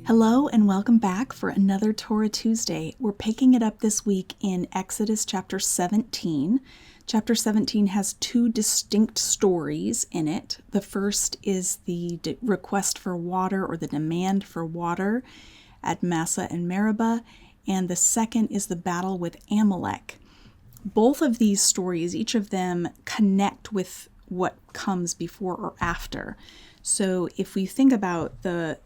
Hello and welcome back for another Torah Tuesday. We're picking it up this week in Exodus chapter 17. Chapter 17 has two distinct stories in it. The first is the request for water, or the demand for water at Massah and Meribah, and the second is the battle with Amalek. Both of these stories, each of them connect with what comes before or after. So if we think about the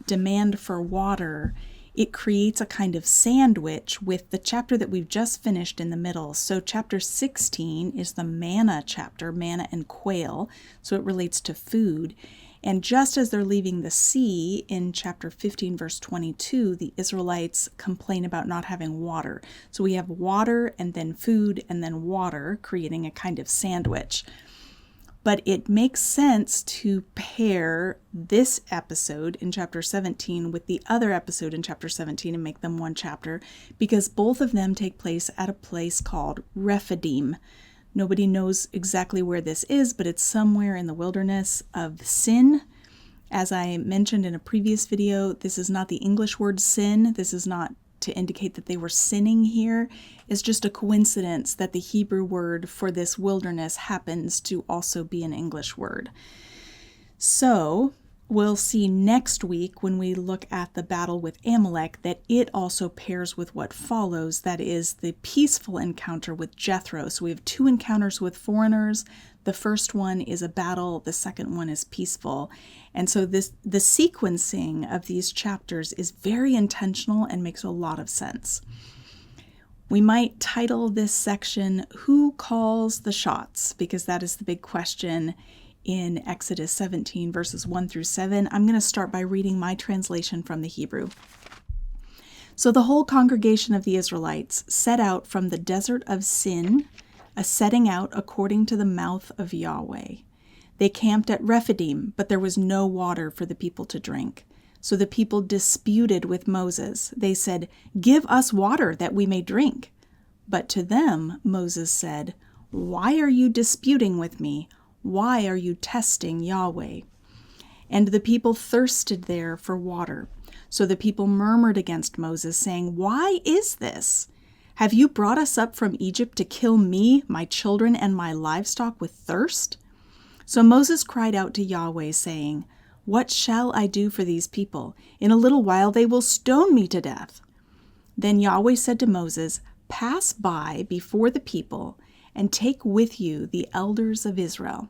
demand for water, it creates a kind of sandwich with the chapter that we've just finished in the middle. So chapter 16 is the manna chapter, manna and quail, so it relates to food. And just as they're leaving the sea in chapter 15, verse 22, the Israelites complain about not having water. So we have water and then food and then water, creating a kind of sandwich. But it makes sense to pair this episode in chapter 17 with the other episode in chapter 17 and make them one chapter, because both of them take place at a place called Rephidim. Nobody knows exactly where this is, but it's somewhere in the wilderness of Sin. As I mentioned in a previous video, this is not the English word sin. This is not to indicate that they were sinning here. It's just a coincidence that the Hebrew word for this wilderness happens to also be an English word. So we'll see next week when we look at the battle with Amalek that it also pairs with what follows, that is the peaceful encounter with Jethro. So we have two encounters with foreigners. The first one is a battle, the second one is peaceful. And so the sequencing of these chapters is very intentional and makes a lot of sense. We might title this section, Who Calls the Shots? Because that is the big question in Exodus 17, verses 1 through 7. I'm going to start by reading my translation from the Hebrew. So the whole congregation of the Israelites set out from the desert of Sin, a setting out according to the mouth of Yahweh. They camped at Rephidim, but there was no water for the people to drink. So the people disputed with Moses. They said, "Give us water that we may drink." But to them Moses said, "Why are you disputing with me? Why are you testing Yahweh?" And the people thirsted there for water. So the people murmured against Moses, saying, "Why is this? Have you brought us up from Egypt to kill me, my children, and my livestock with thirst?" So Moses cried out to Yahweh, saying, "What shall I do for these people? In a little while they will stone me to death." Then Yahweh said to Moses, "Pass by before the people and take with you the elders of Israel.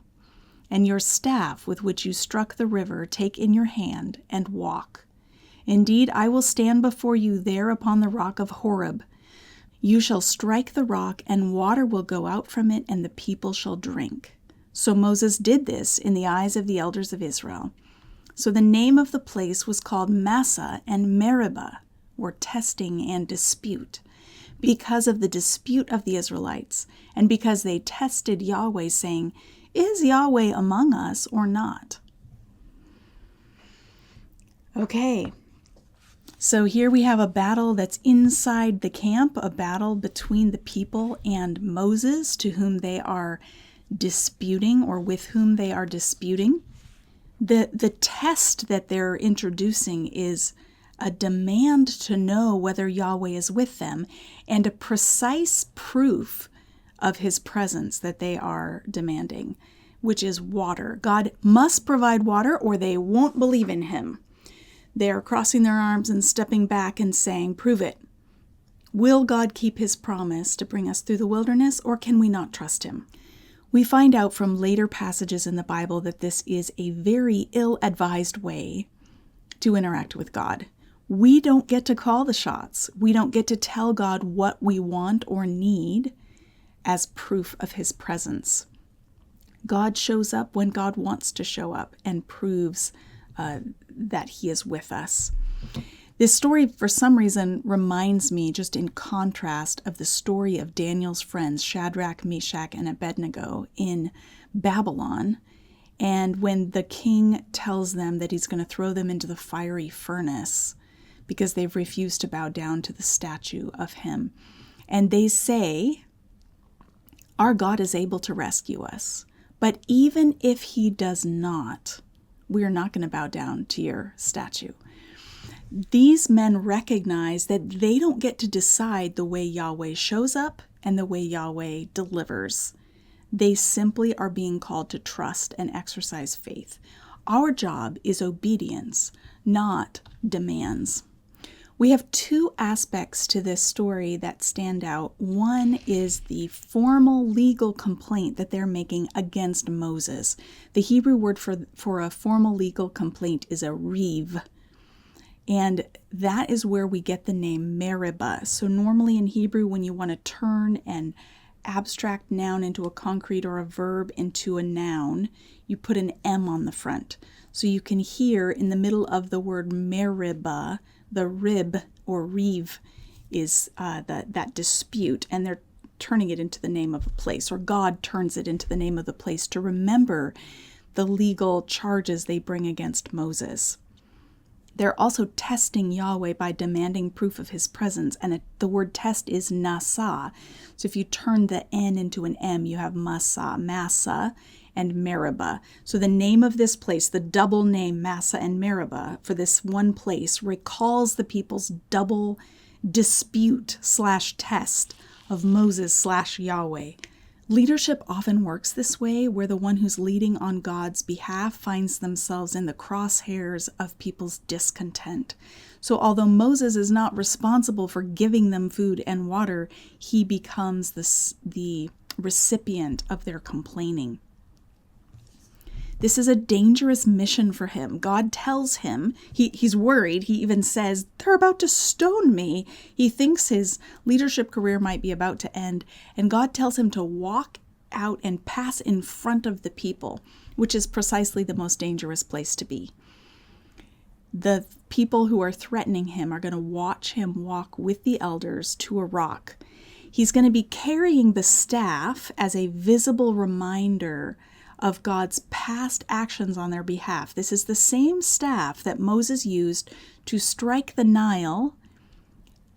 And your staff with which you struck the river take in your hand and walk. Indeed, I will stand before you there upon the rock of Horeb. You shall strike the rock, and water will go out from it, and the people shall drink." So Moses did this in the eyes of the elders of Israel. So the name of the place was called Massah and Meribah, or testing and dispute, because of the dispute of the Israelites, and because they tested Yahweh, saying, "Is Yahweh among us or not?" Okay, so here we have a battle that's inside the camp, a battle between the people and Moses, to whom they are disputing, or with whom they are disputing. The test that they're introducing is a demand to know whether Yahweh is with them, and a precise proof of his presence that they are demanding, which is water. God must provide water or they won't believe in him. They are crossing their arms and stepping back and saying, "Prove it. Will God keep his promise to bring us through the wilderness, or can we not trust him?" We find out from later passages in the Bible that this is a very ill-advised way to interact with God. We don't get to call the shots. We don't get to tell God what we want or need as proof of his presence. God shows up when God wants to show up and proves that he is with us. This story, for some reason, reminds me, just in contrast, of the story of Daniel's friends, Shadrach, Meshach, and Abednego in Babylon. And when the king tells them that he's going to throw them into the fiery furnace because they've refused to bow down to the statue of him. And they say, "Our God is able to rescue us, But even if he does not, we are not going to bow down to your statue. These men recognize that they don't get to decide the way Yahweh shows up and the way Yahweh delivers. They simply are being called to trust and exercise faith. Our job is obedience, not demands. We have two aspects to this story that stand out. One is the formal legal complaint that they're making against Moses. The Hebrew word for a formal legal complaint is a riv. And that is where we get the name Meribah. So normally in Hebrew, when you want to turn an abstract noun into a concrete or a verb into a noun, you put an M on the front. So you can hear in the middle of the word Meribah, the rib or reeve is that dispute, and they're turning it into the name of a place, or God turns it into the name of the place to remember the legal charges they bring against Moses. They're also testing Yahweh by demanding proof of his presence, and the word test is Massah. So if you turn the N into an M, you have Massah and Meribah. So the name of this place, the double name Massah and Meribah for this one place, recalls the people's double dispute/test of Moses/Yahweh. Leadership often works this way, where the one who's leading on God's behalf finds themselves in the crosshairs of people's discontent. So although Moses is not responsible for giving them food and water, he becomes the recipient of their complaining. This is a dangerous mission for him. God tells him, he's worried. He even says, they're about to stone me. He thinks his leadership career might be about to end. And God tells him to walk out and pass in front of the people, which is precisely the most dangerous place to be. The people who are threatening him are going to watch him walk with the elders to a rock. He's going to be carrying the staff as a visible reminder of God's past actions on their behalf. This is the same staff that Moses used to strike the Nile,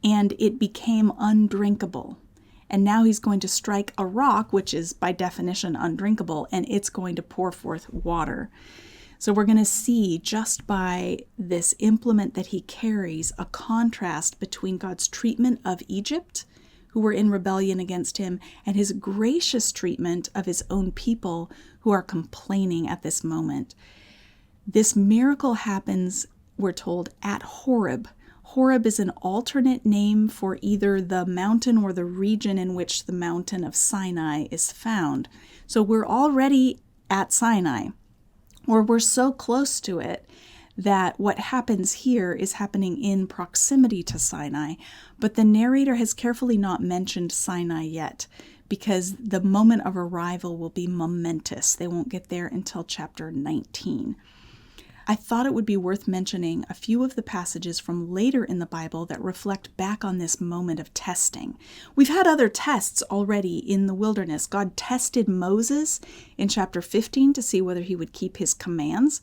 and it became undrinkable. And now he's going to strike a rock, which is by definition undrinkable, and it's going to pour forth water. So we're going to see, just by this implement that he carries, a contrast between God's treatment of Egypt, who were in rebellion against him, and his gracious treatment of his own people who are complaining at this moment. This miracle happens, we're told, at Horeb. Horeb is an alternate name for either the mountain or the region in which the mountain of Sinai is found. So we're already at Sinai, or we're so close to it that what happens here is happening in proximity to Sinai, but the narrator has carefully not mentioned Sinai yet, because the moment of arrival will be momentous. They won't get there until chapter 19. I thought it would be worth mentioning a few of the passages from later in the Bible that reflect back on this moment of testing. We've had other tests already in the wilderness. God tested Moses in chapter 15 to see whether he would keep his commands.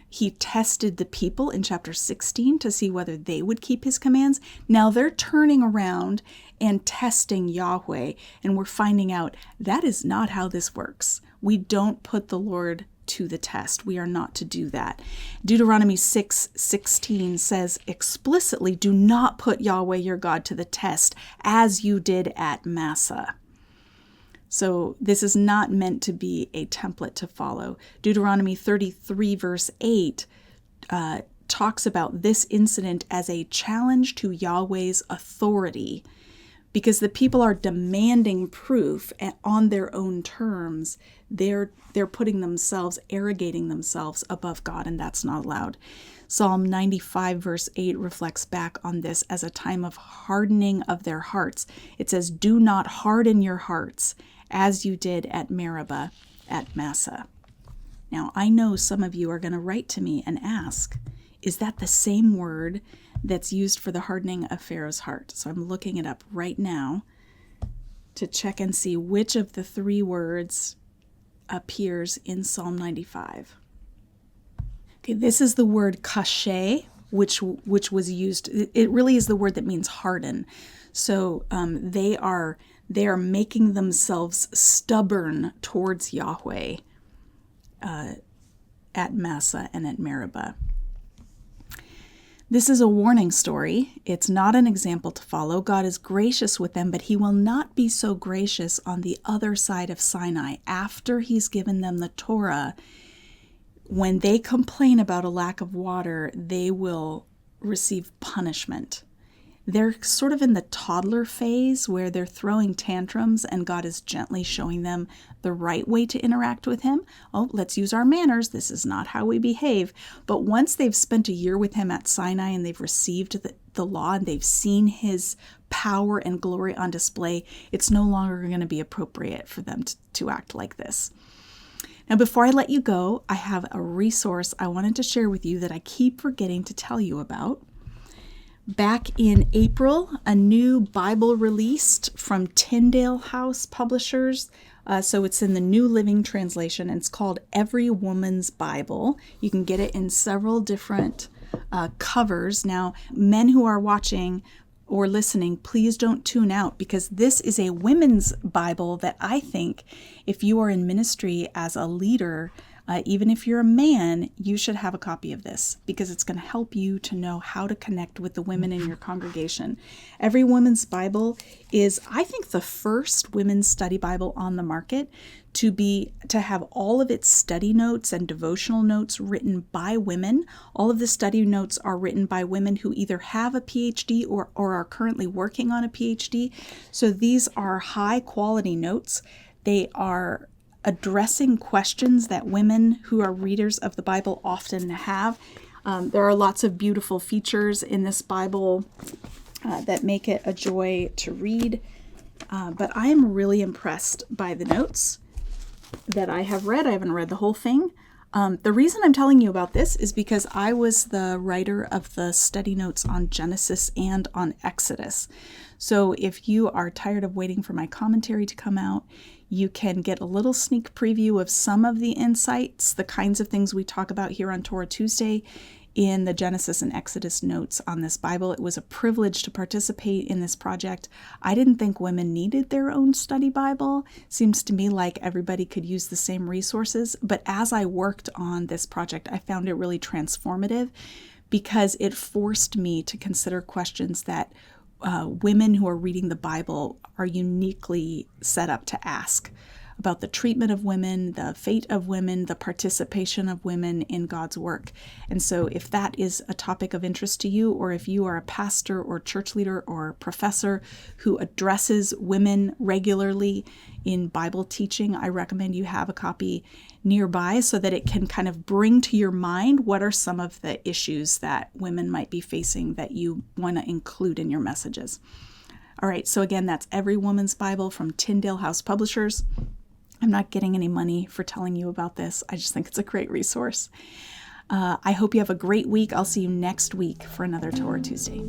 He tested the people in chapter 16 to see whether they would keep his commands. Now they're turning around and testing Yahweh, and we're finding out that is not how this works. We don't put the Lord to the test. We are not to do that. Deuteronomy 6:16 says explicitly, do not put Yahweh your God to the test as you did at Massah. So this is not meant to be a template to follow. Deuteronomy 33 verse 8 talks about this incident as a challenge to Yahweh's authority, because the people are demanding proof on their own terms. They're putting themselves, arrogating themselves above God, and that's not allowed. Psalm 95 verse 8 reflects back on this as a time of hardening of their hearts. It says, do not harden your hearts as you did at Meribah, at Massah. Now, I know some of you are going to write to me and ask, is that the same word that's used for the hardening of Pharaoh's heart? So I'm looking it up right now to check and see which of the three words appears in Psalm 95. Okay, this is the word kashe, which was used. It really is the word that means harden. So they are making themselves stubborn towards Yahweh. at Massah and at Meribah. This is a warning story. It's not an example to follow. God is gracious with them, but he will not be so gracious on the other side of Sinai. After he's given them the Torah, when they complain about a lack of water, they will receive punishment. They're sort of in the toddler phase where they're throwing tantrums and God is gently showing them the right way to interact with him. Oh, let's use our manners. This is not how we behave. But once they've spent a year with him at Sinai and they've received the law and they've seen his power and glory on display, it's no longer going to be appropriate for them to act like this. Now, before I let you go, I have a resource I wanted to share with you that I keep forgetting to tell you about. Back in April, a new Bible released from Tyndale House Publishers. So it's in the New Living Translation, and it's called Every Woman's Bible. You can get it in several different covers. Now, men who are watching or listening, please don't tune out, because this is a women's Bible that I think if you are in ministry as a leader, even if you're a man, you should have a copy of this, because it's going to help you to know how to connect with the women in your congregation. Every Woman's Bible is, I think, the first women's study Bible on the market to have all of its study notes and devotional notes written by women. All of the study notes are written by women who either have a PhD or are currently working on a PhD. So these are high quality notes. They are addressing questions that women who are readers of the Bible often have. There are lots of beautiful features in this Bible that make it a joy to read. But I am really impressed by the notes that I have read. I haven't read the whole thing. The reason I'm telling you about this is because I was the writer of the study notes on Genesis and on Exodus. So if you are tired of waiting for my commentary to come out, you can get a little sneak preview of some of the insights, the kinds of things we talk about here on Torah Tuesday, in the Genesis and Exodus notes on this Bible. It was a privilege to participate in this project. I didn't think women needed their own study Bible. Seems to me like everybody could use the same resources. But as I worked on this project, I found it really transformative, because it forced me to consider questions that women who are reading the Bible are uniquely set up to ask about the treatment of women, the fate of women, the participation of women in God's work. And so if that is a topic of interest to you, or if you are a pastor or church leader or professor who addresses women regularly in Bible teaching, I recommend you have a copy nearby so that it can kind of bring to your mind what are some of the issues that women might be facing that you want to include in your messages. All right, so again, that's Every Woman's Bible from Tyndale House Publishers. I'm not getting any money for telling you about this. I just think it's a great resource. I hope you have a great week. I'll see you next week for another Torah Tuesday.